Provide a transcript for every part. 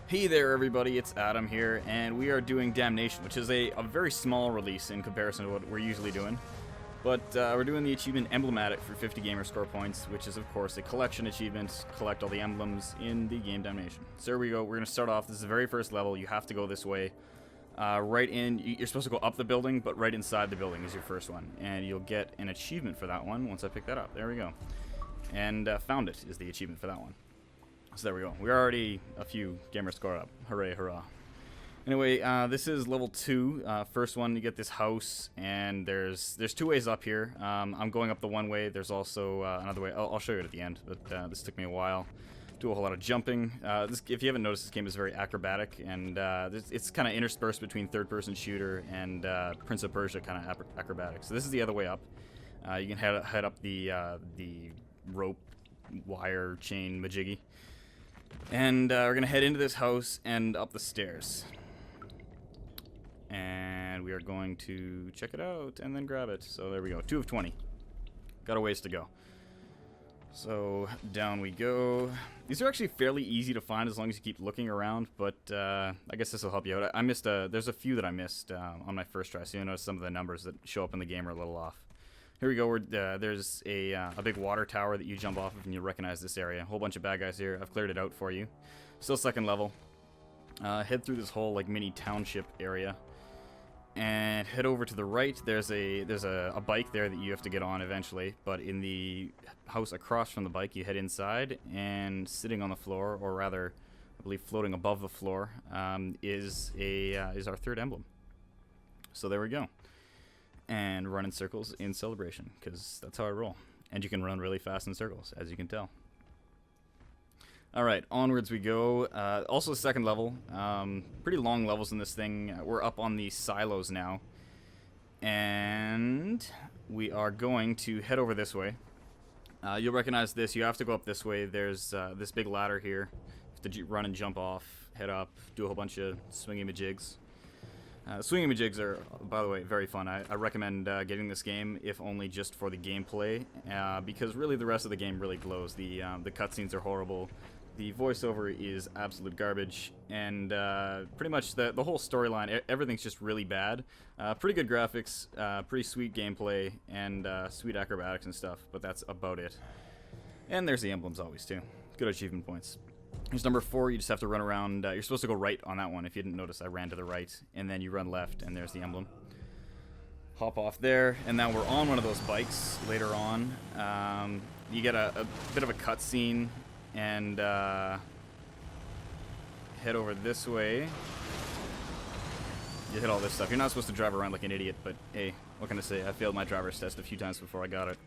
Hey there everybody, it's Adam here, and we are doing Damnation, which is a very small release in comparison to what we're usually doing. But we're doing the achievement Emblematic for 50 gamer score points, which is of course a collection achievement, collect all the emblems in the game Damnation. So here we go, we're going to start off, this is the very first level, you have to go this way. Right in, you're supposed to go up the building, but right inside the building is your first one. And you'll get an achievement for that one once I pick that up. There we go. And found it is the achievement for that one. So there we go. We're already a few gamer score up. Hooray, hurrah. Anyway, this is level 2. First one, you get this house, and there's two ways up here. I'm going up the one way. There's also another way. I'll show you it at the end, but this took me a while. Do a whole lot of jumping. If you haven't noticed, this game is very acrobatic, and it's kind of interspersed between third-person shooter and Prince of Persia kind of acrobatic. So this is the other way up. You can head up the rope, wire, chain, majiggy. And we're going to head into this house and up the stairs. And we are going to check it out and then grab it. So there we go. 2 of 20. Got a ways to go. So down we go. These are actually fairly easy to find as long as you keep looking around, but I guess this will help you out. I missed there's a few that I missed on my first try, so you'll notice some of the numbers that show up in the game are a little off. Here we go. There's a big water tower that you jump off of, and you'll recognize this area. A whole bunch of bad guys here. I've cleared it out for you. Still second level. Head through this whole like mini township area, and head over to the right. There's a bike there that you have to get on eventually. But in the house across from the bike, you head inside, and sitting on the floor, or rather, I believe floating above the floor, is our third emblem. So there we go. And run in circles in celebration, because that's how I roll. And you can run really fast in circles, as you can tell. Alright, onwards we go. Also the second level. Pretty long levels in this thing. We're up on the silos now. And we are going to head over this way. You'll recognize this. You have to go up this way. There's this big ladder here. You have to run and jump off, head up, do a whole bunch of swingy-majigs. Swinging-majigs are, by the way, very fun. I recommend getting this game, if only just for the gameplay, because really the rest of the game really blows. The cutscenes are horrible, the voiceover is absolute garbage, and pretty much the whole storyline, everything's just really bad. Pretty good graphics, pretty sweet gameplay, and sweet acrobatics and stuff, but that's about it. And there's the emblems always, too. Good achievement points. Here's number 4, you just have to run around. You're supposed to go right on that one. If you didn't notice, I ran to the right, and then you run left, and there's the emblem. Hop off there, and now we're on one of those bikes later on. You get a bit of a cutscene, and head over this way. You hit all this stuff. You're not supposed to drive around like an idiot, but hey, what can I say? I failed my driver's test a few times before I got it.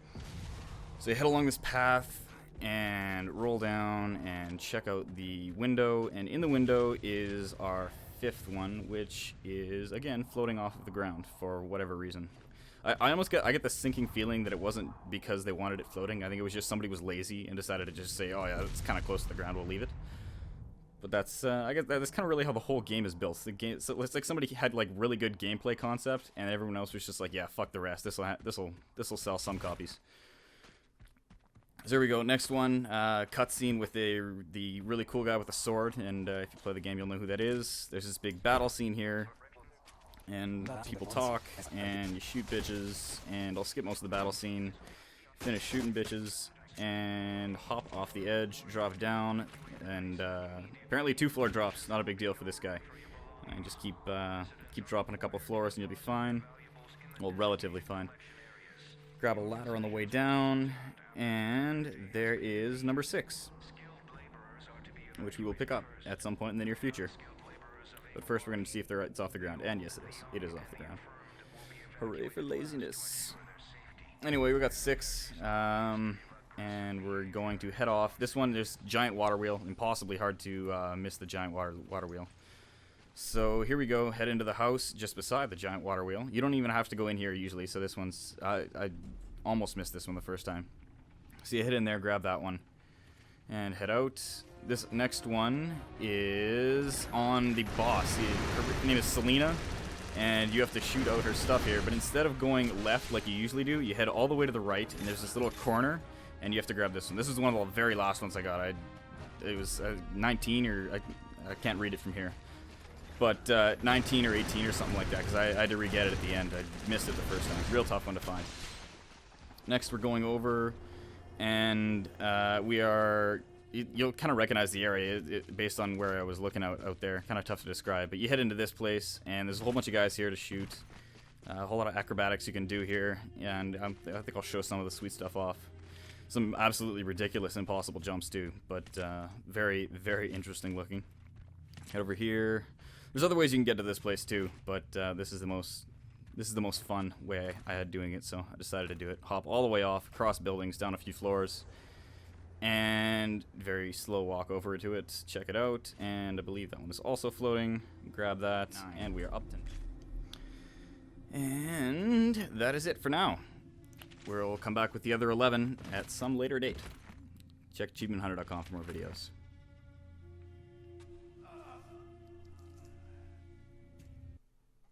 So you head along this path, and roll down and check out the window, and in the window is our 5th one, which is again floating off of the ground for whatever reason. I get the sinking feeling that it wasn't because they wanted it floating. I think it was just somebody was lazy and decided to just say, oh yeah, it's kind of close to the ground, we'll leave it. But that's I guess that's kind of really how the whole game is built. The game, so it's like somebody had like really good gameplay concept, and everyone else was just like, yeah, fuck the rest. This'll sell some copies. So there we go. Next one, cutscene with the really cool guy with the sword, and if you play the game, you'll know who that is. There's this big battle scene here, and people talk, and you shoot bitches, and I'll skip most of the battle scene, finish shooting bitches, and hop off the edge, drop down, and apparently 2 floor drops, not a big deal for this guy. And just keep dropping a couple floors, and you'll be fine. Well, relatively fine. Grab a ladder on the way down, and there is number 6, which we will pick up at some point in the near future. But first we're going to see if it's off the ground, and yes it is. It is off the ground. Hooray for laziness. Anyway, we got 6, and we're going to head off. This one, there's giant water wheel, impossibly hard to miss the giant water wheel. So here we go, head into the house just beside the giant water wheel. You don't even have to go in here usually, so this one's, I almost missed this one the first time. So you head in there, grab that one, and head out. This next one is on the boss. Her name is Selena, and you have to shoot out her stuff here, but instead of going left like you usually do, you head all the way to the right, and there's this little corner, and you have to grab this one. This is one of the very last ones I got. It was 19 or I can't read it from here. But 19 or 18 or something like that, because I had to re-get it at the end. I missed it the first time. Real tough one to find. Next, we're going over, and we are... You'll kind of recognize the area based on where I was looking out there. Kind of tough to describe. But you head into this place, and there's a whole bunch of guys here to shoot. A whole lot of acrobatics you can do here, and I think I'll show some of the sweet stuff off. Some absolutely ridiculous, impossible jumps too, but very, very interesting looking. Head over here. There's other ways you can get to this place too, but this is the most fun way I had doing it, so I decided to do it. Hop all the way off, across buildings, down a few floors, and very slow walk over to it. Check it out, and I believe that one is also floating. Grab that, and we are up to. And that is it for now. We'll come back with the other 11 at some later date. Check achievementhunter.com for more videos.